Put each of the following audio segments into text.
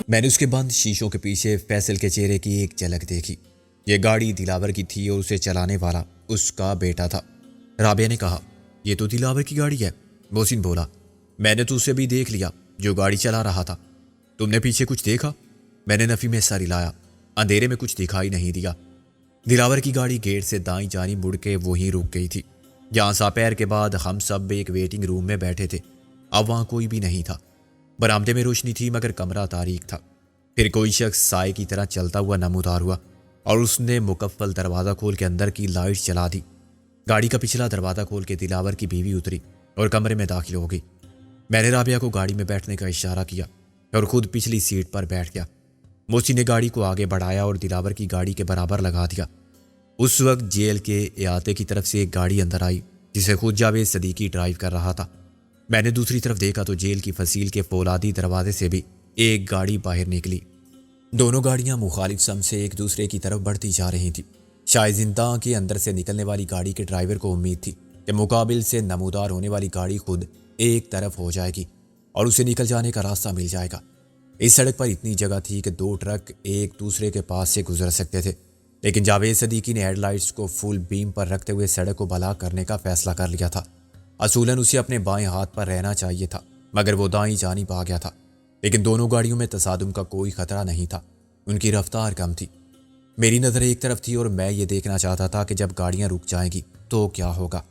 میں نے اس کے بند شیشوں کے پیچھے فیصل کے چہرے کی ایک جھلک دیکھی۔ یہ گاڑی دلاور کی تھی اور اسے چلانے والا اس کا بیٹا تھا۔ رابعہ نے کہا، یہ تو دلاور کی گاڑی ہے۔ محسن بولا، میں نے تو اسے بھی دیکھ لیا جو گاڑی چلا رہا تھا۔ تم نے پیچھے کچھ دیکھا؟ میں نے نفی میں سر ہلایا۔ اندھیرے میں کچھ دکھائی نہیں دیا۔ دلاور کی گاڑی گیٹ سے دائیں جانب مڑ کے وہیں رک گئی تھی جہاں ساپیر کے بعد ہم سب ایک ویٹنگ روم میں بیٹھے تھے۔ اب وہاں کوئی بھی نہیں تھا۔ برآمدے میں روشنی تھی مگر کمرہ تاریک تھا۔ پھر کوئی شخص سائے کی طرح چلتا ہوا نمودار ہوا اور اس نے مکفل دروازہ کھول کے اندر کی لائٹ چلا دی۔ گاڑی کا پچھلا دروازہ کھول کے دلاور کی بیوی اتری اور کمرے میں داخل ہو گئی۔ میں نے رابعہ کو گاڑی میں بیٹھنے کا اشارہ کیا اور خود پچھلی سیٹ پر بیٹھ گیا۔ محسن نے گاڑی کو آگے بڑھایا اور دلاور کی گاڑی کے برابر لگا دیا۔ اس وقت جیل کے احاطے کی طرف سے ایک گاڑی اندر آئی جسے خود جاوید صدیقی ڈرائیو کر رہا تھا۔ میں نے دوسری طرف دیکھا تو جیل کی فصیل کے فولادی دروازے سے بھی ایک گاڑی باہر نکلی۔ دونوں گاڑیاں مخالف سمت سے ایک دوسرے کی طرف بڑھتی جا رہی تھیں۔ شاید زندان کے اندر سے نکلنے والی گاڑی کے ڈرائیور کو امید تھی کہ مقابل سے نمودار ہونے والی گاڑی خود ایک طرف ہو جائے گی اور اسے نکل جانے کا راستہ مل جائے گا۔ اس سڑک پر اتنی جگہ تھی کہ دو ٹرک ایک دوسرے کے پاس سے گزر سکتے تھے، لیکن جاوید صدیقی نے ہیڈ لائٹس کو فل بیم پر رکھتے ہوئے سڑک کو بلاک کرنے کا فیصلہ کر لیا تھا۔ اصولاً اسے اپنے بائیں ہاتھ پر رہنا چاہیے تھا مگر وہ دائیں جانب آ گیا تھا۔ لیکن دونوں گاڑیوں میں تصادم کا کوئی خطرہ نہیں تھا، ان کی رفتار کم تھی۔ میری نظر ایک طرف تھی اور میں یہ دیکھنا چاہتا تھا کہ جب گاڑیاں رک جائیں گی تو کیا ہوگا،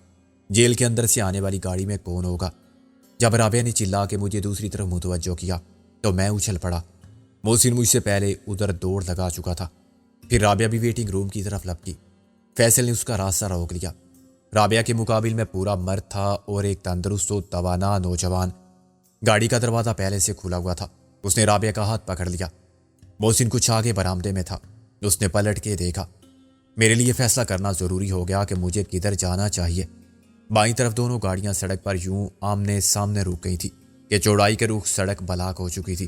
جیل کے اندر سے آنے والی گاڑی میں کون ہوگا۔ جب رابعہ نے چلا کے مجھے دوسری طرف متوجہ کیا تو میں اچھل پڑا۔ محسن مجھ سے پہلے ادھر دوڑ لگا چکا تھا۔ پھر رابعہ بھی ویٹنگ روم کی طرف لپکی۔ فیصل نے اس کا راستہ روک لیا۔ رابعہ کے مقابل میں پورا مرد تھا اور ایک تندرست و توانا نوجوان۔ گاڑی کا دروازہ پہلے سے کھلا ہوا تھا۔ اس نے رابعہ کا ہاتھ پکڑ لیا۔ محسن کچھ آگے برآمدے میں تھا۔ اس نے پلٹ کے دیکھا۔ میرے لیے فیصلہ کرنا ضروری ہو گیا کہ مجھے کدھر جانا چاہیے۔ بائیں طرف دونوں گاڑیاں سڑک پر یوں آمنے سامنے رک گئی تھی کہ چوڑائی کے رخ سڑک بلاک ہو چکی تھی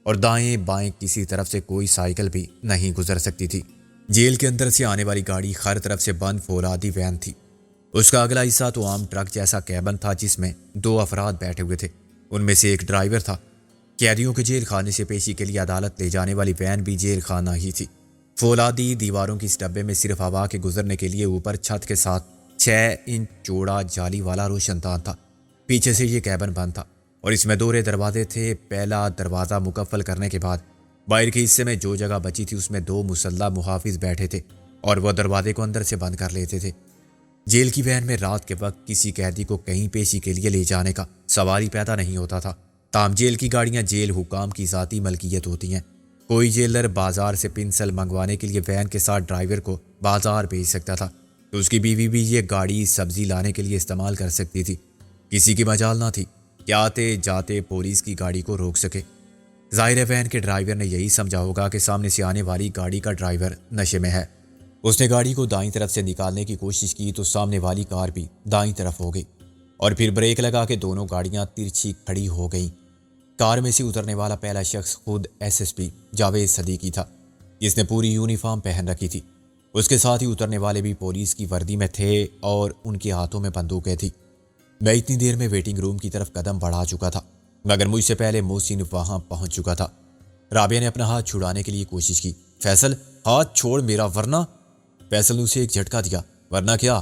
اور دائیں بائیں کسی طرف سے کوئی سائیکل بھی نہیں گزر سکتی تھی۔ جیل کے اندر سے آنے والی گاڑی ہر طرف سے بند فولادی وین تھی۔ اس کا اگلا حصہ تو عام ٹرک جیسا کیبن تھا جس میں دو افراد بیٹھے ہوئے تھے۔ ان میں سے ایک ڈرائیور تھا۔ قیدیوں کے جیل خانے سے پیشی کے لیے عدالت لے جانے والی وین بھی جیل خانہ ہی تھی۔ فولادی دیواروں کی اس ڈبے میں صرف ہوا کے گزرنے کے لیے اوپر چھت کے ساتھ 6 انچ چوڑا جالی والا روشن دان تھا۔ پیچھے سے یہ کیبن بند تھا اور اس میں دورے دروازے تھے۔ پہلا دروازہ مکفل کرنے کے بعد باہر کے حصے میں جو جگہ بچی تھی اس میں 2 مسلح محافظ بیٹھے تھے اور وہ دروازے کو اندر سے بند کر لیتے تھے۔ جیل کی وین میں رات کے وقت کسی قیدی کو کہیں پیشی کے لیے لے جانے کا سوال ہی پیدا نہیں ہوتا تھا۔ تاہم جیل کی گاڑیاں جیل حکام کی ذاتی ملکیت ہوتی ہیں۔ کوئی جیلر بازار سے پنسل منگوانے کے لیے وین کے ساتھ ڈرائیور کو بازار بھیج سکتا تھا تو اس کی بیوی بھی یہ گاڑی سبزی لانے کے لیے استعمال کر سکتی تھی۔ کسی کی مجال نہ تھی کہ آتے جاتے پولیس کی گاڑی کو روک سکے۔ ظاہر ہے وین کے ڈرائیور نے یہی سمجھا ہوگا کہ سامنے سے آنے والی گاڑی کا ڈرائیور نشے میں ہے۔ اس نے گاڑی کو دائیں طرف سے نکالنے کی کوشش کی تو سامنے والی کار بھی دائیں طرف ہو گئی اور پھر بریک لگا کے دونوں گاڑیاں ترچھی کھڑی ہو گئیں۔ کار میں سے اترنے والا پہلا شخص خود SSP جاوید صدیقی تھا جس نے پوری یونیفارم پہن رکھی تھی۔ اس کے ساتھ ہی اترنے والے بھی پولیس کی وردی میں تھے اور ان کے ہاتھوں میں بندوقیں تھیں۔ میں اتنی دیر میں ویٹنگ روم کی طرف قدم بڑھا چکا تھا مگر مجھ سے پہلے محسن وہاں پہنچ چکا تھا۔ رابعہ نے اپنا ہاتھ چھڑانے کے لیے کوشش کی۔ فیصل، ہاتھ چھوڑ میرا ورنہ۔ فیصل نے اسے ایک جھٹکا دیا۔ ورنہ کیا؟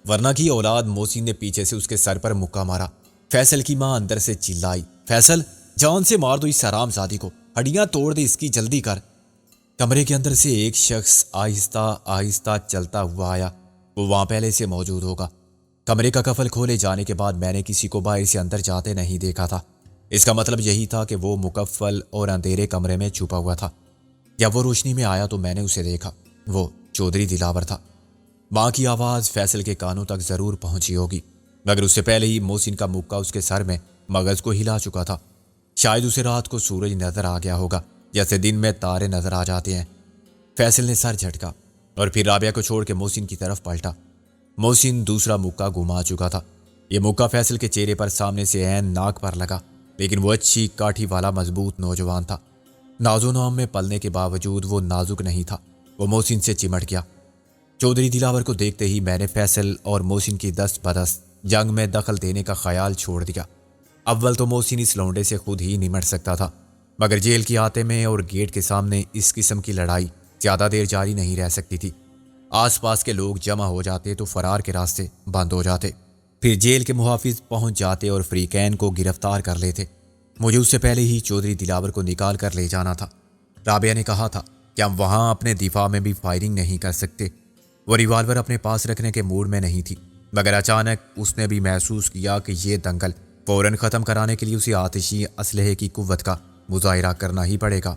ورنہ کی اولاد۔ محسن نے پیچھے سے اس کے سر پر مکہ مارا۔ فیصل کی ماں اندر سے چلائی، فیصل جان سے مار دو اس حرام زادی کو، ہڈیاں توڑ دے اس کی، جلدی کر۔ کمرے کے اندر سے ایک شخص آہستہ آہستہ چلتا ہوا آیا۔ وہ وہاں پہلے سے موجود ہوگا۔ کمرے کا قفل کھولے جانے کے بعد میں نے کسی کو باہر سے اندر جاتے نہیں دیکھا تھا۔ اس کا مطلب یہی تھا کہ وہ مکفل اور اندھیرے کمرے میں چھپا ہوا تھا۔ جب وہ روشنی میں آیا تو میں نے اسے دیکھا۔ وہ چودھری دلاور تھا۔ ماں کی آواز فیصل کے کانوں تک ضرور پہنچی ہوگی مگر اس سے پہلے ہی محسن کا مکہ اس کے سر میں مغز کو ہلا چکا تھا۔ شاید اسے رات کو سورج نظر آ گیا ہوگا جیسے دن میں تارے نظر آ جاتے ہیں۔ فیصل نے سر جھٹکا اور پھر رابعہ کو چھوڑ کے محسن کی طرف پلٹا۔ محسن دوسرا مکہ گھما چکا تھا۔ یہ مکہ فیصل کے چہرے پر سامنے سے عین ناک پر لگا، لیکن وہ اچھی کاٹھی والا مضبوط نوجوان تھا۔ ناز و نام میں پلنے کے باوجود وہ نازک نہیں تھا۔ وہ محسن سے چمٹ گیا۔ چودھری دلاور کو دیکھتے ہی میں نے فیصل اور محسن کی دست بدست جنگ میں دخل دینے کا خیال چھوڑ دیا۔ اول تو محسن اس لونڈے سے خود ہی نمٹ سکتا تھا مگر جیل کے آتے میں اور گیٹ کے سامنے اس قسم کی لڑائی زیادہ دیر جاری نہیں رہ سکتی تھی۔ آس پاس کے لوگ جمع ہو جاتے تو فرار کے راستے بند ہو جاتے، پھر جیل کے محافظ پہنچ جاتے اور فریقین کو گرفتار کر لیتے۔ مجھے اس سے پہلے ہی چودھری دلاور کو نکال کر لے جانا تھا۔ رابعہ نے کہا تھا کہ ہم وہاں اپنے دفاع میں بھی فائرنگ نہیں کر سکتے۔ وہ ریوالور اپنے پاس رکھنے کے موڈ میں نہیں تھی، مگر اچانک اس نے بھی محسوس کیا کہ یہ دنگل فوراً ختم کرانے کے لیے اسے آتشی اسلحے کی قوت کا مظاہرہ کرنا ہی پڑے گا۔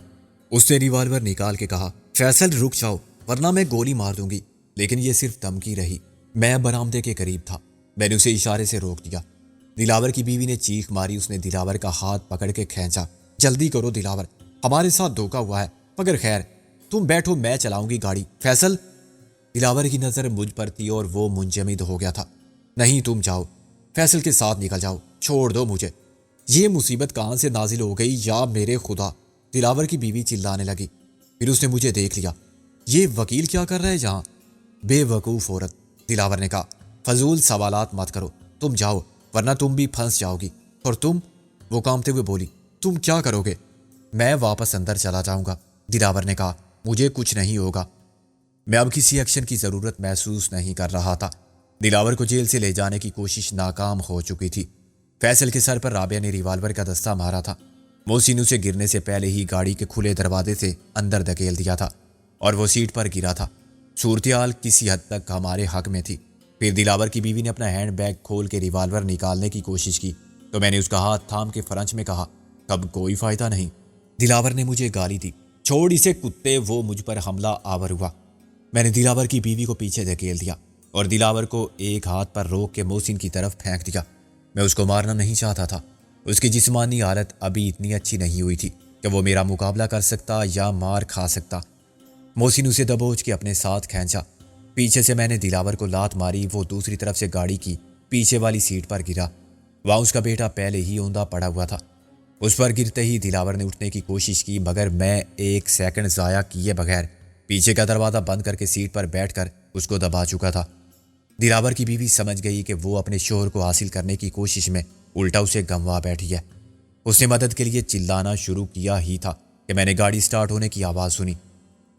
اس نے ریوالور نکال کے کہا، فیصل رک جاؤ ورنہ میں گولی مار دوں گی۔ لیکن یہ صرف دھمکی رہی۔ میں برآمدے کے قریب تھا، میں نے اسے اشارے سے روک دیا۔ دلاور کی بیوی نے چیخ ماری، اس نے دلاور کا ہاتھ پکڑ کے کھینچا۔ جلدی کرو دلاور، ہمارے ساتھ دھوکا ہوا ہے، مگر خیر تم بیٹھو، میں چلاؤں گی گاڑی۔ فیصل، دلاور کی نظر مجھ پر تھی اور وہ منجمد ہو گیا تھا۔ نہیں تم جاؤ، فیصل کے ساتھ نکل جاؤ، چھوڑ دو مجھے۔ یہ مصیبت کہاں سے نازل ہو گئی یا میرے خدا، دلاور کی بیوی چلانے لگی۔ پھر اس نے مجھے دیکھ لیا، یہ وکیل کیا کر رہا ہے یہاں؟ بے وقوف عورت، دلاور نے کہا، فضول سوالات مت کرو، تم جاؤ ورنہ تم بھی پھنس جاؤ گی۔ اور تم، وہ کانپتے ہوئے بولی، تم کیا کرو گے؟ میں واپس اندر چلا جاؤں گا، دلاور نے کہا، مجھے کچھ نہیں ہوگا۔ میں اب کسی ایکشن کی ضرورت محسوس نہیں کر رہا تھا۔ دلاور کو جیل سے لے جانے کی کوشش ناکام ہو چکی تھی۔ فیصل کے سر پر رابعہ نے ریوالور کا دستہ مارا تھا۔ محسن اسے گرنے سے پہلے ہی گاڑی کے کھلے دروازے سے اندر دھکیل دیا تھا اور وہ سیٹ پر گرا تھا۔ صورتحال کسی حد تک ہمارے حق میں تھی۔ پھر دلاور کی بیوی نے اپنا ہینڈ بیگ کھول کے ریوالور نکالنے کی کوشش کی تو میں نے اس کا ہاتھ تھام کے فرنچ میں کہا، اب کوئی فائدہ نہیں۔ دلاور نے مجھے گالی دی، چھوڑ اسے کتے، وہ مجھ پر حملہ آور ہوا۔ میں نے دلاور کی بیوی کو پیچھے دھکیل دیا اور دلاور کو ایک ہاتھ پر روک کے محسن کی طرف پھینک دیا۔ میں اس کو مارنا نہیں چاہتا تھا، اس کی جسمانی حالت ابھی اتنی اچھی نہیں ہوئی تھی کہ وہ میرا مقابلہ کر سکتا یا مار کھا سکتا۔ محسن اسے دبوچ کے اپنے ساتھ کھینچا۔ پیچھے سے میں نے دلاور کو لات ماری، وہ دوسری طرف سے گاڑی کی پیچھے والی سیٹ پر گرا۔ وہاں اس کا بیٹا پہلے ہی اوندا پڑا ہوا تھا۔ اس پر گرتے ہی دلاور نے اٹھنے کی کوشش کی، مگر میں ایک سیکنڈ ضائع کیے بغیر پیچھے کا دروازہ بند کر کے سیٹ پر بیٹھ کر اس کو دبا چکا تھا۔ دلاور کی بیوی سمجھ گئی کہ وہ اپنے شوہر کو حاصل کرنے کی کوشش میں الٹا اسے گنوا بیٹھی ہے۔ اس نے مدد کے لیے چلانا شروع کیا ہی تھا کہ میں نے گاڑی سٹارٹ ہونے کی آواز سنی۔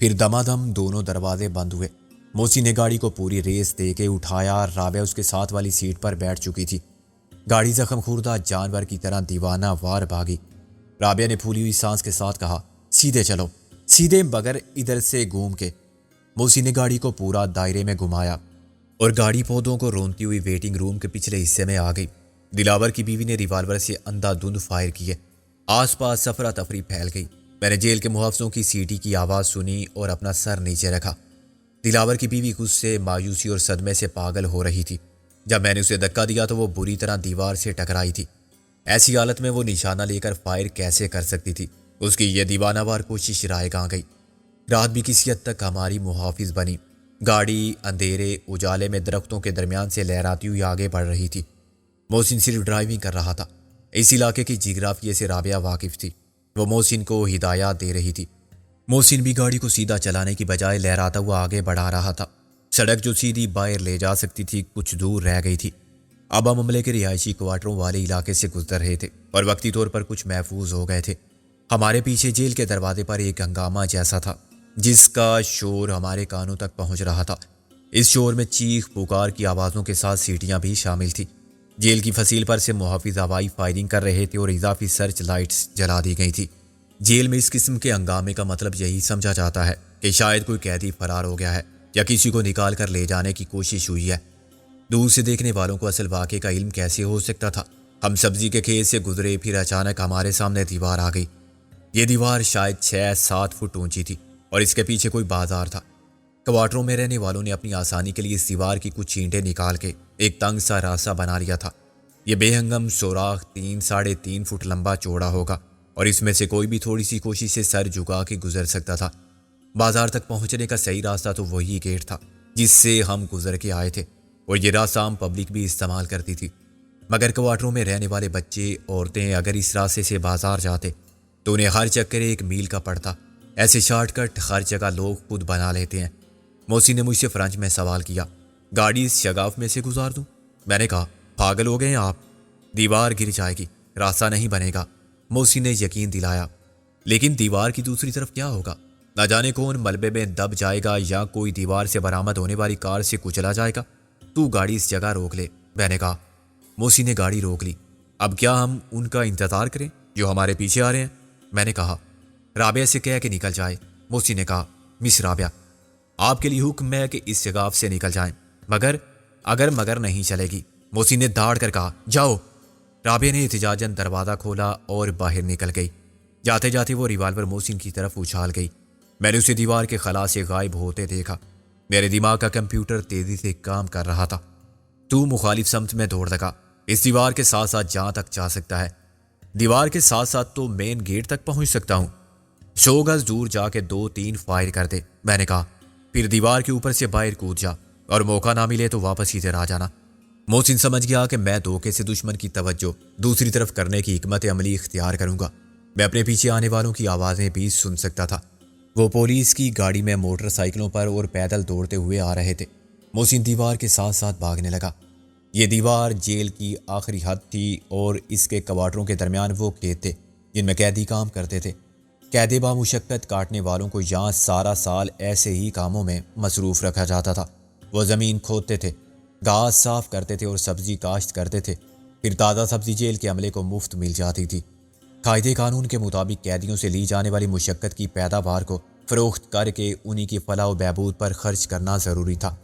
پھر دمادم دونوں دروازے بند ہوئے۔ محسن نے گاڑی کو پوری ریس دے کے اٹھایا، رابعہ اس کے ساتھ والی سیٹ پر بیٹھ چکی تھی۔ گاڑی زخم خوردہ جانور کی طرح دیوانہ وار بھاگی۔ رابعہ نے پھولی ہوئی سانس کے ساتھ کہا، سیدھے چلو، سیدھے مگر ادھر سے گھوم کے۔ محسن نے گاڑی کو پورا دائرے میں گھمایا اور گاڑی پودوں کو رونتی ہوئی ویٹنگ روم کے پچھلے حصے میں آ گئی۔ دلاور کی بیوی نے ریوالور سے اندھا دھند فائر کیے۔ آس پاس افراتفری پھیل گئی۔ میں نے جیل کے محافظوں کی سیٹی کی آواز سنی اور اپنا سر نیچے رکھا۔ دلاور کی بیوی غصے، مایوسی اور صدمے سے پاگل ہو رہی تھی۔ جب میں نے اسے دھکا دیا تو وہ بری طرح دیوار سے ٹکرائی تھی۔ ایسی حالت میں وہ نشانہ لے کر فائر کیسے کر سکتی تھی؟ اس کی یہ دیوانہ وار کوشش رائے گاں گئی۔ رات بھی کسی حد تک ہماری محافظ بنی۔ گاڑی اندھیرے اجالے میں درختوں کے درمیان سے لہراتی ہوئی آگے بڑھ رہی تھی۔ محسن صرف ڈرائیونگ کر رہا تھا۔ اس علاقے کی جغرافیے سے رابعہ واقف تھی۔ وہ محسن کو ہدایات دے رہی تھی۔ محسن بھی گاڑی کو سیدھا چلانے کی بجائے لہراتا ہوا آگے بڑھا رہا تھا۔ سڑک جو سیدھی باہر لے جا سکتی تھی کچھ دور رہ گئی تھی۔ اب ہم عملے کے رہائشی کوارٹروں والے علاقے سے گزر رہے تھے اور وقتی طور پر کچھ محفوظ ہو گئے تھے۔ ہمارے پیچھے جیل کے دروازے پر ایک ہنگامہ جیسا تھا جس کا شور ہمارے کانوں تک پہنچ رہا تھا۔ اس شور میں چیخ پکار کی آوازوں کے ساتھ سیٹیاں بھی شامل تھیں۔ جیل کی فصیل پر سے محافظ ہوائی فائرنگ کر رہے تھے اور اضافی سرچ لائٹس جلا دی گئی تھی۔ جیل میں اس قسم کے ہنگامے کا مطلب یہی سمجھا جاتا ہے کہ شاید کوئی قیدی فرار ہو گیا ہے یا کسی کو نکال کر لے جانے کی کوشش ہوئی ہے۔ دور سے دیکھنے والوں کو اصل واقعے کا علم کیسے ہو سکتا تھا؟ ہم سبزی کے کھیت سے گزرے، پھر اچانک ہمارے سامنے دیوار آ گئی۔ یہ دیوار شاید 6-7 فٹ اونچی تھی اور اس کے پیچھے کوئی بازار تھا۔ کوارٹروں میں رہنے والوں نے اپنی آسانی کے لیے اس دیوار کی کچھ چینٹیں نکال کے ایک تنگ سا راستہ بنا لیا تھا۔ یہ بے ہنگم سوراخ 3-3.5 فٹ لمبا چوڑا ہوگا اور اس میں سے کوئی بھی تھوڑی سی کوشش سے سر جھکا کے گزر سکتا تھا۔ بازار تک پہنچنے کا صحیح راستہ تو وہی گیٹ تھا جس سے ہم گزر کے آئے تھے اور یہ راستہ عام پبلک بھی استعمال کرتی تھی۔ مگر کوارٹروں میں رہنے والے بچے، عورتیں اگر اس راستے سے بازار جاتے تو انہیں ہر چکر 1 میل کا پڑتا۔ ایسے شارٹ کٹ ہر جگہ لوگ خود بنا لیتے ہیں۔ محسن نے مجھ سے فرانچ میں سوال کیا، گاڑی اس شگاف میں سے گزار دوں؟ میں نے کہا، پاگل ہو گئے ہیں آپ، دیوار گر جائے گی، راستہ نہیں بنے گا۔ محسن نے یقین دلایا، لیکن دیوار کی دوسری طرف کیا ہوگا؟ نہ جانے کون ملبے میں دب جائے گا یا کوئی دیوار سے برآمد ہونے والی کار سے کچلا جائے گا۔ تو گاڑی اس جگہ روک لے، میں نے کہا۔ محسن نے گاڑی روک لی۔ اب کیا ہم ان کا انتظار کریں جو ہمارے پیچھے آ رہے ہیں؟ میں نے کہا۔ رابعہ سے کہہ کہ نکل جائے۔ محسن نے کہا۔ مس رابعہ، آپ کے لیے حکم ہے کہ اس جگہ سے نکل جائیں، مگر نہیں چلے گی۔ محسن نے دھاڑ کر کہا، جاؤ۔ رابعہ نے احتجاجاً دروازہ کھولا اور باہر نکل گئی۔ جاتے جاتے وہ ریوالور محسن کی طرف اچھال گئی۔ میں نے اسے دیوار کے خلا سے غائب ہوتے دیکھا۔ میرے دماغ کا کمپیوٹر تیزی سے کام کر رہا تھا۔ تو مخالف سمت میں دوڑ لگا، اس دیوار کے ساتھ ساتھ جہاں تک جا سکتا ہے۔ دیوار کے ساتھ ساتھ تو مین گیٹ تک پہنچ سکتا ہوں۔ 100 گز دور جا کے 2-3 فائر کر دے، میں نے کہا۔ پھر دیوار کے اوپر سے باہر کود جا اور موقع نہ ملے تو واپس ادھر آ جانا۔ محسن سمجھ گیا کہ میں دھوکے سے دشمن کی توجہ دوسری طرف کرنے کی حکمت عملی اختیار کروں گا۔ میں اپنے پیچھے آنے والوں کی آوازیں بھی سن سکتا تھا۔ وہ پولیس کی گاڑی میں موٹر سائیکلوں پر اور پیدل دوڑتے ہوئے آ رہے تھے۔ محسن دیوار کے ساتھ ساتھ بھاگنے لگا۔ یہ دیوار جیل کی آخری حد تھی اور اس کے کواٹروں کے درمیان وہ کھیت تھے جن میں قیدی کام کرتے تھے۔ قید بامشقت کاٹنے والوں کو یہاں سارا سال ایسے ہی کاموں میں مصروف رکھا جاتا تھا۔ وہ زمین کھودتے تھے، گھاس صاف کرتے تھے اور سبزی کاشت کرتے تھے۔ پھر تازہ سبزی جیل کے عملے کو مفت مل جاتی تھی۔ قاعدے قانون کے مطابق قیدیوں سے لی جانے والی مشقت کی پیداوار کو فروخت کر کے انہی کی فلاح و بہبود پر خرچ کرنا ضروری تھا،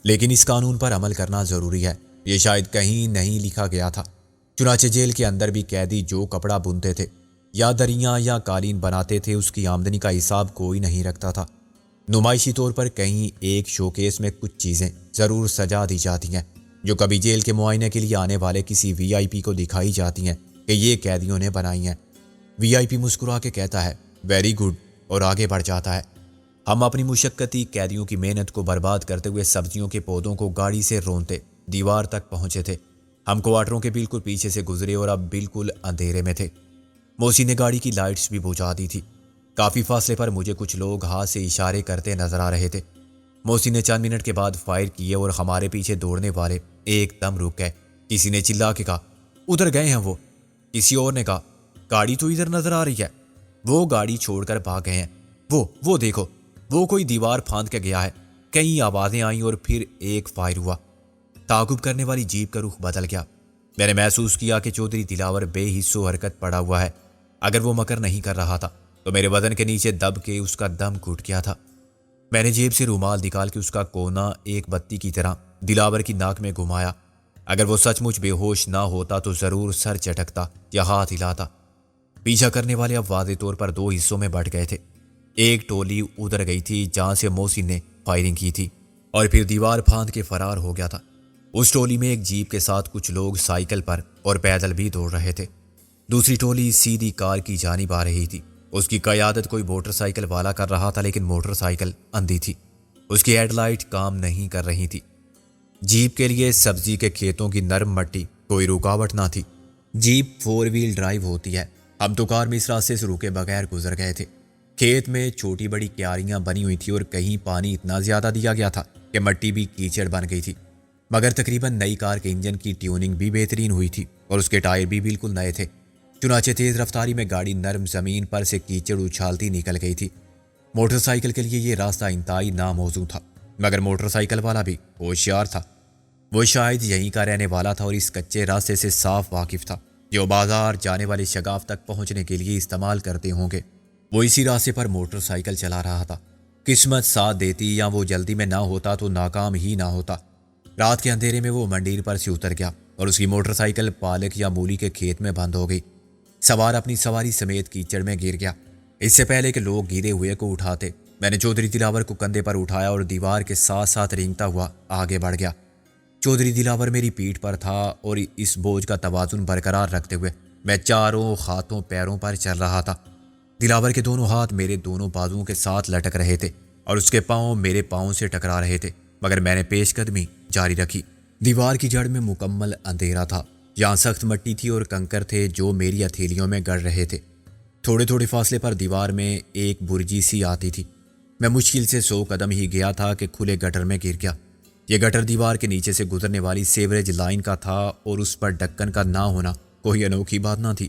لیکن اس قانون پر عمل کرنا ضروری ہے، یہ شاید کہیں نہیں لکھا گیا تھا۔ چنانچہ جیل کے اندر بھی قیدی جو کپڑا بنتے تھے یا دریاں یا قالین بناتے تھے، اس کی آمدنی کا حساب کوئی نہیں رکھتا تھا۔ نمائشی طور پر کہیں ایک شوکیس میں کچھ چیزیں ضرور سجا دی جاتی ہیں جو کبھی جیل کے معائنے کے لیے آنے والے کسی وی آئی پی کو دکھائی جاتی ہیں کہ یہ قیدیوں نے بنائی ہیں۔ وی آئی پی مسکرا کے کہتا ہے ویری گڈ اور آگے بڑھ جاتا ہے۔ ہم اپنی مشقتی قیدیوں کی محنت کو برباد کرتے ہوئے سبزیوں کے پودوں کو گاڑی سے رونتے دیوار تک پہنچے تھے۔ ہم کوارٹروں کے بالکل پیچھے سے گزرے اور اب بالکل اندھیرے میں تھے۔ محسن نے گاڑی کی لائٹس بھی بجھا دی تھی۔ کافی فاصلے پر مجھے کچھ لوگ ہاتھ سے اشارے کرتے نظر آ رہے تھے۔ محسن نے چند منٹ کے بعد فائر کیے اور ہمارے پیچھے دوڑنے والے ایک دم رک گئے۔ کسی نے چلا کے کہا ادھر گئے ہیں وہ۔ کسی اور نے کہا گاڑی تو ادھر نظر آ رہی ہے، وہ گاڑی چھوڑ کر بھاگ گئے ہیں۔ وہ دیکھو، وہ کوئی دیوار پھاند کے گیا ہے۔ کئی آوازیں آئیں اور پھر ایک فائر ہوا۔ تعاقب کرنے والی جیپ کا رخ بدل گیا۔ میں نے محسوس کیا کہ چودھری دلاور بے حس و حرکت پڑا ہوا ہے۔ اگر وہ مکر نہیں کر رہا تھا تو میرے بدن کے نیچے دب کے اس کا دم گھٹ گیا تھا۔ میں نے جیب سے رومال نکال کے اس کا کونا ایک بتی کی طرح دلاور کی ناک میں گھمایا۔ اگر وہ سچ مچ بے ہوش نہ ہوتا تو ضرور سر چٹکتا یا ہاتھ ہلاتا۔ پیچھا کرنے والے اب واضح طور پر 2 حصوں میں بٹ گئے تھے۔ ایک ٹولی ادھر گئی تھی جہاں سے محسن نے فائرنگ کی تھی اور پھر دیوار پھاند کے فرار ہو گیا تھا۔ اس ٹولی میں ایک جیپ کے ساتھ کچھ لوگ سائیکل پر اور پیدل بھی دوڑ رہے تھے۔ دوسری ٹولی سیدھی کار کی جانب آ رہی تھی۔ اس کی قیادت کوئی موٹر سائیکل والا کر رہا تھا، لیکن موٹر سائیکل اندھی تھی، اس کی ہیڈ لائٹ کام نہیں کر رہی تھی۔ جیپ کے لیے سبزی کے کھیتوں کی نرم مٹی کوئی رکاوٹ نہ تھی۔ جیپ 4 ویل ڈرائیو ہوتی ہے۔ ہم تو کار میں اس راستے سے رکے بغیر گزر گئے تھے۔ کھیت میں چھوٹی بڑی کیاریاں بنی ہوئی تھی اور کہیں پانی اتنا زیادہ دیا گیا تھا کہ مٹی بھی کیچڑ بن گئی تھی، مگر تقریباً نئی کار کے انجن کی ٹیوننگ بھی بہترین ہوئی تھی اور اس کے ٹائر بھی بالکل نئے تھے۔ چنانچہ تیز رفتاری میں گاڑی نرم زمین پر سے کیچڑ اچھالتی نکل گئی تھی۔ موٹر سائیکل کے لیے یہ راستہ انتہائی ناموزوں تھا، مگر موٹر سائیکل والا بھی ہوشیار تھا۔ وہ شاید یہیں کا رہنے والا تھا اور اس کچے راستے سے صاف واقف تھا جو بازار جانے والے شگاف تک پہنچنے کے لیے استعمال کرتے ہوں گے۔ وہ اسی راستے پر موٹر سائیکل چلا رہا تھا۔ قسمت ساتھ دیتی یا وہ جلدی میں نہ ہوتا تو ناکام ہی نہ ہوتا۔ رات کے اندھیرے میں وہ منڈیر پر سے اتر گیا اور اس کی موٹر سائیکل پالک یا مولی کے کھیت میں بند ہو گئی۔ سوار اپنی سواری سمیت کیچڑ میں گر گیا۔ اس سے پہلے کہ لوگ گرے ہوئے کو اٹھاتے، میں نے چودھری دلاور کو کندھے پر اٹھایا اور دیوار کے ساتھ ساتھ رینگتا ہوا آگے بڑھ گیا۔ چودھری دلاور میری پیٹھ پر تھا اور اس بوجھ کا توازن برقرار رکھتے ہوئے میں چاروں ہاتھوں پیروں پر چل رہا تھا۔ دلاور کے دونوں ہاتھ میرے دونوں بازوؤں کے ساتھ لٹک رہے تھے اور اس کے پاؤں میرے پاؤں سے ٹکرا رہے تھے، مگر میں نے پیش قدمی جاری رکھی۔ دیوار کی جڑ میں مکمل اندھیرا تھا۔ یہاں سخت مٹی تھی اور کنکر تھے جو میری ہتھیلیوں میں گڑ رہے تھے۔ تھوڑے تھوڑے فاصلے پر دیوار میں ایک برجی سی آتی تھی۔ میں مشکل سے 100 قدم ہی گیا تھا کہ کھلے گٹر میں گر گیا۔ یہ گٹر دیوار کے نیچے سے گزرنے والی سیوریج لائن کا تھا اور اس پر ڈھکن کا نہ ہونا کوئی انوکھی بات نہ تھی۔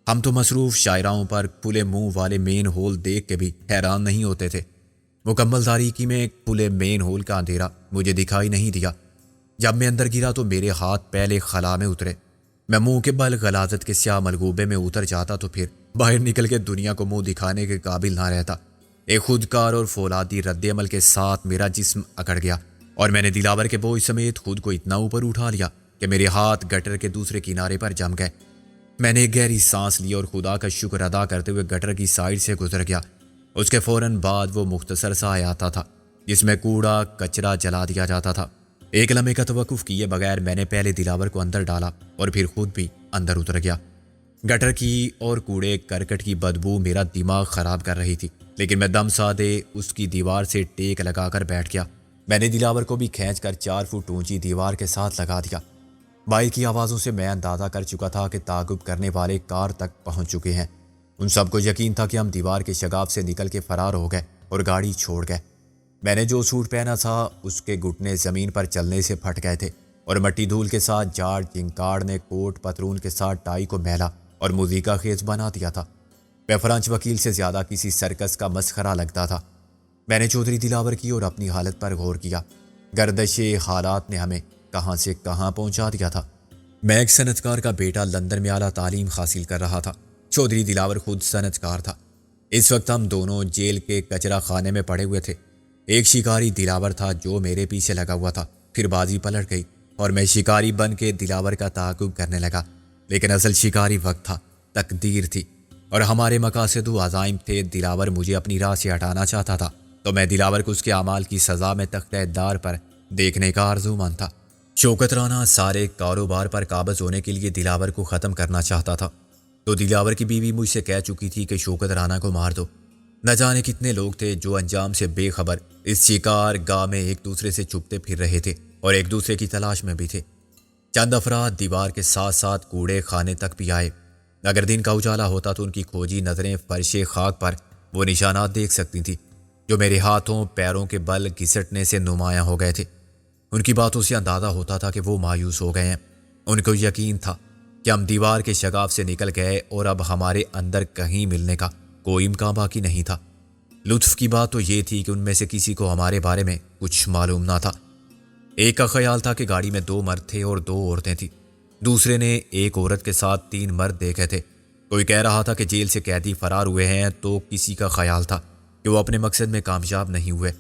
ہم تو مصروف شاعراؤں پر کھلے منہ والے مین ہول دیکھ کے بھی حیران نہیں ہوتے تھے۔ مکمل تاریکی میں کھلے مین ہول کا اندھیرا مجھے دکھائی نہیں دیا۔ جب میں اندر گرا تو میرے ہاتھ پہلے خلا میں اترے۔ میں منہ کے بل غلاظت کے سیاہ ملغوبے میں اتر جاتا تو پھر باہر نکل کے دنیا کو منہ دکھانے کے قابل نہ رہتا۔ ایک خودکار اور فولادی رد عمل کے ساتھ میرا جسم اکڑ گیا اور میں نے دلاور کے بوجھ سمیت خود کو اتنا اوپر اٹھا لیا کہ میرے ہاتھ گٹر کے دوسرے کنارے پر جم گئے۔ میں نے ایک گہری سانس لی اور خدا کا شکر ادا کرتے ہوئے گٹر کی سائڈ سے گزر گیا۔ اس کے فوراً بعد وہ مختصر سا آتا تھا جس میں کوڑا کچرا جلا دیا جاتا تھا۔ ایک لمحے کا توقف کیے بغیر میں نے پہلے دلاور کو اندر ڈالا اور پھر خود بھی اندر اتر گیا۔ گٹر کی اور کوڑے کرکٹ کی بدبو میرا دماغ خراب کر رہی تھی، لیکن میں دم سادے اس کی دیوار سے ٹیک لگا کر بیٹھ گیا۔ میں نے دلاور کو بھی کھینچ کر 4 فٹ اونچی دیوار کے ساتھ لگا دیا۔ باہر کی آوازوں سے میں اندازہ کر چکا تھا کہ تعاقب کرنے والے کار تک پہنچ چکے ہیں۔ ان سب کو یقین تھا کہ ہم دیوار کے شگاف سے نکل کے فرار ہو گئے اور گاڑی چھوڑ گئے۔ میں نے جو سوٹ پہنا تھا اس کے گھٹنے زمین پر چلنے سے پھٹ گئے تھے اور مٹی دھول کے ساتھ جاڑ جنکاڑ نے کوٹ پتلون کے ساتھ ٹائی کو میلا اور موزیکا خیز بنا دیا تھا۔ میں فرانچ وکیل سے زیادہ کسی سرکس کا مسخرہ لگتا تھا۔ میں نے چودھری دلاور کی اور اپنی حالت پر غور کیا۔ گردش حالات نے ہمیں کہاں سے کہاں پہنچا دیا تھا۔ میں ایک صنعتکار کا بیٹا لندن میں اعلیٰ تعلیم حاصل کر رہا تھا۔ چودھری دلاور خود صنعتکار تھا۔ اس وقت ہم دونوں جیل کے کچرا خانے میں پڑے ہوئے تھے۔ ایک شکاری دلاور تھا جو میرے پیچھے لگا ہوا تھا، پھر بازی پلٹ گئی اور میں شکاری بن کے دلاور کا تعاقب کرنے لگا۔ لیکن اصل شکاری وقت تھا، تقدیر تھی اور ہمارے مقاصد و عزائم تھے۔ دلاور مجھے اپنی راہ سے ہٹانا چاہتا تھا تو میں دلاور کو اس کے اعمال کی سزا میں تختہ دار پر دیکھنے کا آرزومند تھا۔ شوکت رانا سارے کاروبار پر قابض ہونے کے لیے دلاور کو ختم کرنا چاہتا تھا، تو دلاور کی بیوی مجھ سے کہہ چکی تھی کہ شوکت رانا کو مار دو۔ نہ جانے کتنے لوگ تھے جو انجام سے بے خبر اس شکار گاہ میں ایک دوسرے سے چھپتے پھر رہے تھے اور ایک دوسرے کی تلاش میں بھی تھے۔ چند افراد دیوار کے ساتھ ساتھ کوڑے خانے تک بھی آئے۔ اگر دن کا اجالا ہوتا تو ان کی کھوجی نظریں فرش خاک پر وہ نشانات دیکھ سکتی تھیں جو میرے ہاتھوں پیروں کے بل گھسٹنے سے نمایاں ہو گئے تھے۔ ان کی باتوں سے اندازہ ہوتا تھا کہ وہ مایوس ہو گئے ہیں۔ ان کو یقین تھا کہ ہم دیوار کے شگاف سے نکل گئے اور اب ہمارے اندر کہیں ملنے کا کوئی امکان باقی نہیں تھا۔ لطف کی بات تو یہ تھی کہ ان میں سے کسی کو ہمارے بارے میں کچھ معلوم نہ تھا۔ ایک کا خیال تھا کہ گاڑی میں 2 مرد تھے اور 2 عورتیں تھیں۔ دوسرے نے ایک عورت کے ساتھ 3 مرد دیکھے تھے۔ کوئی کہہ رہا تھا کہ جیل سے قیدی فرار ہوئے ہیں، تو کسی کا خیال تھا کہ وہ اپنے مقصد میں کامیاب نہیں ہوئے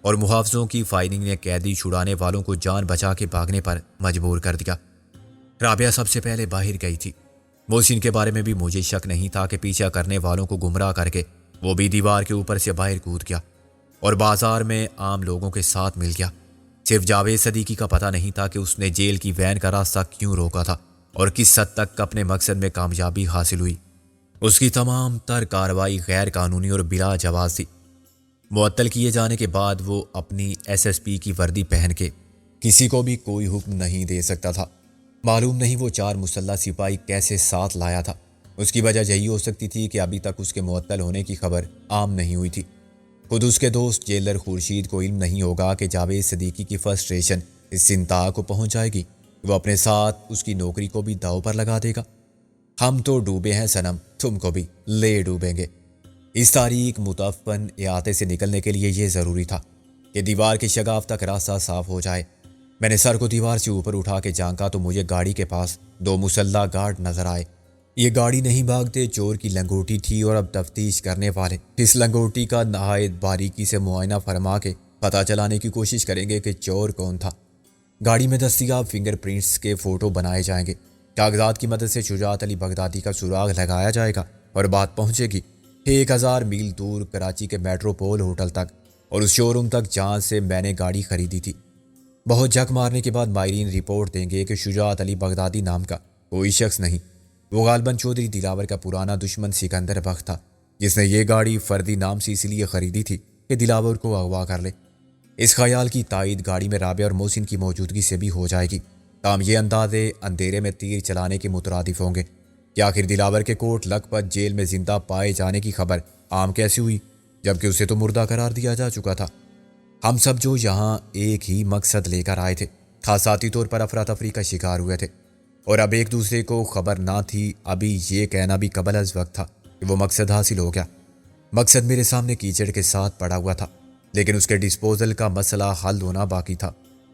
اور محافظوں کی فائرنگ نے قیدی چھڑانے والوں کو جان بچا کے بھاگنے پر مجبور کر دیا۔ رابعہ سب سے پہلے باہر گئی تھی۔ محسن کے بارے میں بھی مجھے شک نہیں تھا کہ پیچھا کرنے والوں کو گمراہ کر کے وہ بھی دیوار کے اوپر سے باہر کود گیا اور بازار میں عام لوگوں کے ساتھ مل گیا۔ صرف جاوید صدیقی کا پتہ نہیں تھا کہ اس نے جیل کی وین کا راستہ کیوں روکا تھا اور کس حد تک اپنے مقصد میں کامیابی حاصل ہوئی۔ اس کی تمام تر کارروائی غیر قانونی اور بلا جواز تھی۔ معطل کیے جانے کے بعد وہ اپنی SSP کی وردی پہن کے کسی کو بھی کوئی حکم نہیں دے سکتا تھا۔ معلوم نہیں وہ 4 مسلح سپاہی کیسے ساتھ لایا تھا۔ اس کی وجہ یہی ہو سکتی تھی کہ ابھی تک اس کے معطل ہونے کی خبر عام نہیں ہوئی تھی۔ خود اس کے دوست جیلر خورشید کو علم نہیں ہوگا کہ جاوید صدیقی کی فرسٹریشن اس انتہا کو پہنچ جائے گی، وہ اپنے ساتھ اس کی نوکری کو بھی داؤ پر لگا دے گا۔ ہم تو ڈوبے ہیں صنم، تم کو بھی لے ڈوبیں گے۔ اس تاریک متعفن احاطے سے نکلنے کے لیے یہ ضروری تھا کہ دیوار کے شگاف تک راستہ صاف ہو جائے۔ میں نے سر کو دیوار سے اوپر اٹھا کے جھانکا تو مجھے گاڑی کے پاس 2 مسلح گارڈ نظر آئے۔ یہ گاڑی نہیں بھاگتے چور کی لنگوٹی تھی اور اب تفتیش کرنے والے اس لنگوٹی کا نہایت باریکی سے معائنہ فرما کے پتہ چلانے کی کوشش کریں گے کہ چور کون تھا۔ گاڑی میں دستیاب فنگر پرنٹس کے فوٹو بنائے جائیں گے۔ کاغذات کی مدد سے شجاعت علی بغدادی کا سراغ لگایا جائے گا اور بات پہنچے گی 1000 میل دور کراچی کے میٹروپول ہوٹل تک اور اس شو روم تک جہاں سے میں نے گاڑی خریدی تھی۔ بہت جھک مارنے کے بعد ماہرین رپورٹ دیں گے کہ شجاعت علی بغدادی نام کا کوئی شخص نہیں، وہ غالباً چودھری دلاور کا پرانا دشمن سکندر بخت تھا، جس نے یہ گاڑی فردی نام سے اس لیے خریدی تھی کہ دلاور کو اغوا کر لے۔ اس خیال کی تائید گاڑی میں رابعہ اور محسن کی موجودگی سے بھی ہو جائے گی۔ تاہم یہ اندازے اندھیرے میں تیر چلانے کے مترادف ہوں گے کہ آخر دلاور کے کوٹ لکھپت جیل میں زندہ پائے جانے کی خبر عام کیسی ہوئی، جبکہ اسے تو مردہ قرار دیا جا چکا تھا۔ ہم سب جو یہاں ایک ہی مقصد لے کر آئے تھے، خاصاتی طور پر افراتفری کا شکار ہوئے تھے اور اب ایک دوسرے کو خبر نہ تھی۔ ابھی یہ کہنا بھی قبل از وقت تھا کہ وہ مقصد حاصل ہو گیا۔ مقصد میرے سامنے کیچڑ کے ساتھ پڑا ہوا تھا، لیکن اس کے ڈسپوزل کا مسئلہ حل ہونا باقی تھا۔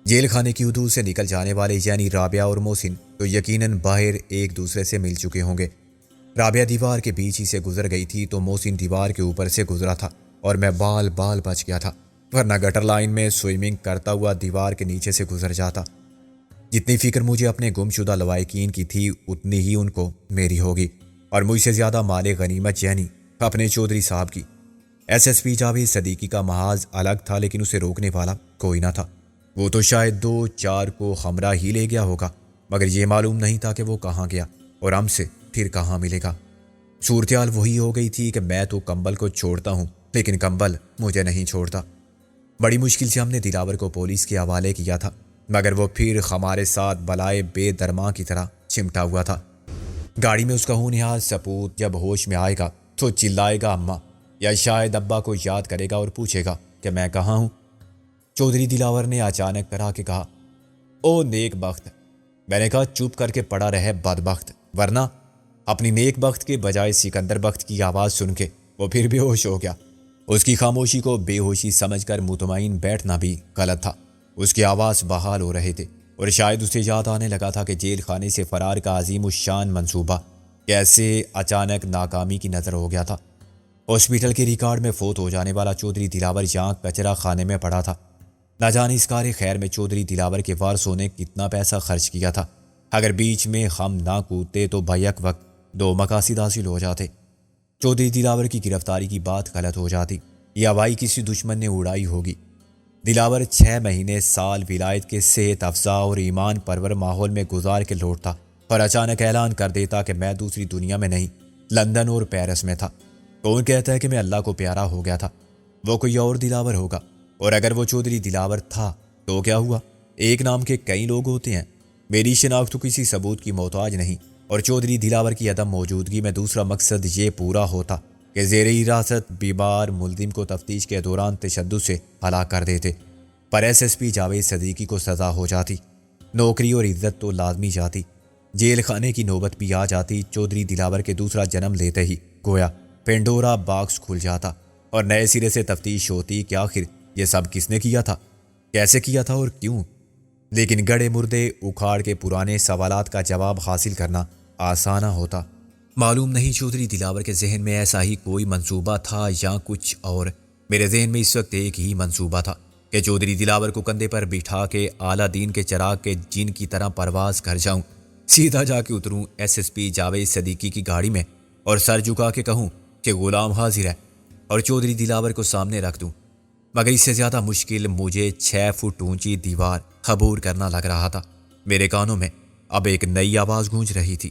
جیل خانے کی حدود سے نکل جانے والے یعنی رابعہ اور محسن تو یقیناً باہر ایک دوسرے سے مل چکے ہوں گے۔ رابعہ دیوار کے بیچ ہی سے گزر گئی تھی تو محسن دیوار کے اوپر سے گزرا تھا اور میں بال بچ گیا تھا، ورنہ گٹر لائن میں سوئمنگ کرتا ہوا دیوار کے نیچے سے گزر جاتا۔ جتنی فکر مجھے اپنے گمشدہ لوائقین کی تھی اتنی ہی ان کو میری ہوگی، اور مجھ سے زیادہ مال غنیمت یعنی اپنے چودھری صاحب کی۔ S S P Javed Siddiqui کا محاذ الگ تھا، لیکن اسے روکنے والا کوئی نہ تھا۔ وہ تو شاید 2-4 کو ہمراہ ہی لے گیا ہوگا، مگر یہ معلوم نہیں تھا کہ وہ کہاں گیا اور ہم سے پھر کہاں ملے گا۔ صورتحال وہی ہو گئی تھی کہ میں تو کمبل کو چھوڑتا ہوں، لیکن کمبل مجھے نہیں چھوڑتا۔ بڑی مشکل سے ہم نے دلاور کو پولیس کے حوالے کیا تھا، مگر وہ پھر ہمارے ساتھ بلائے بے درماں کی طرح چمٹا ہوا تھا۔ گاڑی میں اس کا ہونہار سپوت جب ہوش میں آئے گا تو چلائے گا اماں، یا شاید ابا کو یاد کرے گا اور پوچھے گا کہ میں کہاں ہوں۔ چودھری دلاور نے اچانک کرا کے کہا، او نیک بخت۔ میں نے کہا، چپ کر کے پڑا رہے بدبخت، ورنہ۔ اپنی نیک بخت کے بجائے سکندر بخت کی آواز سن کے وہ پھر بے ہوش ہو گیا۔ اس کی خاموشی کو بے ہوشی سمجھ کر مطمئن بیٹھنا بھی غلط تھا۔ اس کے آواز بحال ہو رہے تھے اور شاید اسے یاد آنے لگا تھا کہ جیل خانے سے فرار کا عظیم الشان منصوبہ کیسے اچانک ناکامی کی نظر ہو گیا تھا۔ ہاسپٹل کے ریکارڈ میں فوت ہو جانے والا چودھری دلاور یہاں کچرا خانے میں پڑا تھا۔ نہ جانے اس کار خیر میں چودھری دلاور کے وارثوں نے کتنا پیسہ خرچ کیا تھا۔ اگر بیچ میں ہم نہ کودتے تو بیک وقت 2 مقاصد حاصل ہو جاتے۔ چودھری دلاور کی گرفتاری کی بات غلط ہو جاتی یا وائی کسی دشمن نے اڑائی ہوگی۔ دلاور 6 مہینے سال ولایت کے صحت افزا اور ایمان پرور ماحول میں گزار کے لوٹتا اور اچانک اعلان کر دیتا کہ میں دوسری دنیا میں نہیں، لندن اور پیرس میں تھا۔ کون کہتا ہے کہ میں اللہ کو پیارا ہو گیا تھا؟ وہ کوئی اور دلاور ہوگا، اور اگر وہ چودھری دلاور تھا تو کیا ہوا؟ ایک نام کے کئی لوگ ہوتے ہیں۔ میری شناخت تو کسی ثبوت کی محتاج نہیں، اور چودھری دلاور کی عدم موجودگی میں دوسرا مقصد یہ پورا ہوتا کہ زیر حراست بیمار ملزم کو تفتیش کے دوران تشدد سے ہلاک کر دیتے، پر S S P Javed Siddiqui کو سزا ہو جاتی، نوکری اور عزت تو لازمی جاتی، جیل خانے کی نوبت بھی آ جاتی۔ چودھری دلاور کے دوسرا جنم لیتے ہی گویا پینڈورا باکس کھل جاتا اور نئے سرے سے تفتیش ہوتی کہ آخر یہ سب کس نے کیا تھا، کیسے کیا تھا اور کیوں۔ لیکن گڑے مردے اکھاڑ کے پرانے سوالات کا جواب حاصل کرنا آسان ہوتا۔ معلوم نہیں چودھری دلاور کے ذہن میں ایسا ہی کوئی منصوبہ تھا یا کچھ اور۔ میرے ذہن میں اس وقت ایک ہی منصوبہ تھا کہ چودھری دلاور کو کندھے پر بٹھا کے اعلیٰ دین کے چراغ کے جن کی طرح پرواز کر جاؤں، سیدھا جا کے اتروں S S P Javed Siddiqui کی گاڑی میں اور سر جھکا کے کہوں کہ غلام حاضر ہے، اور چودھری دلاور کو سامنے رکھ دوں۔ مگر اس سے زیادہ مشکل مجھے 6 فٹ اونچی دیوار عبور کرنا لگ رہا تھا۔ میرے کانوں میں اب ایک نئی آواز گونج رہی تھی۔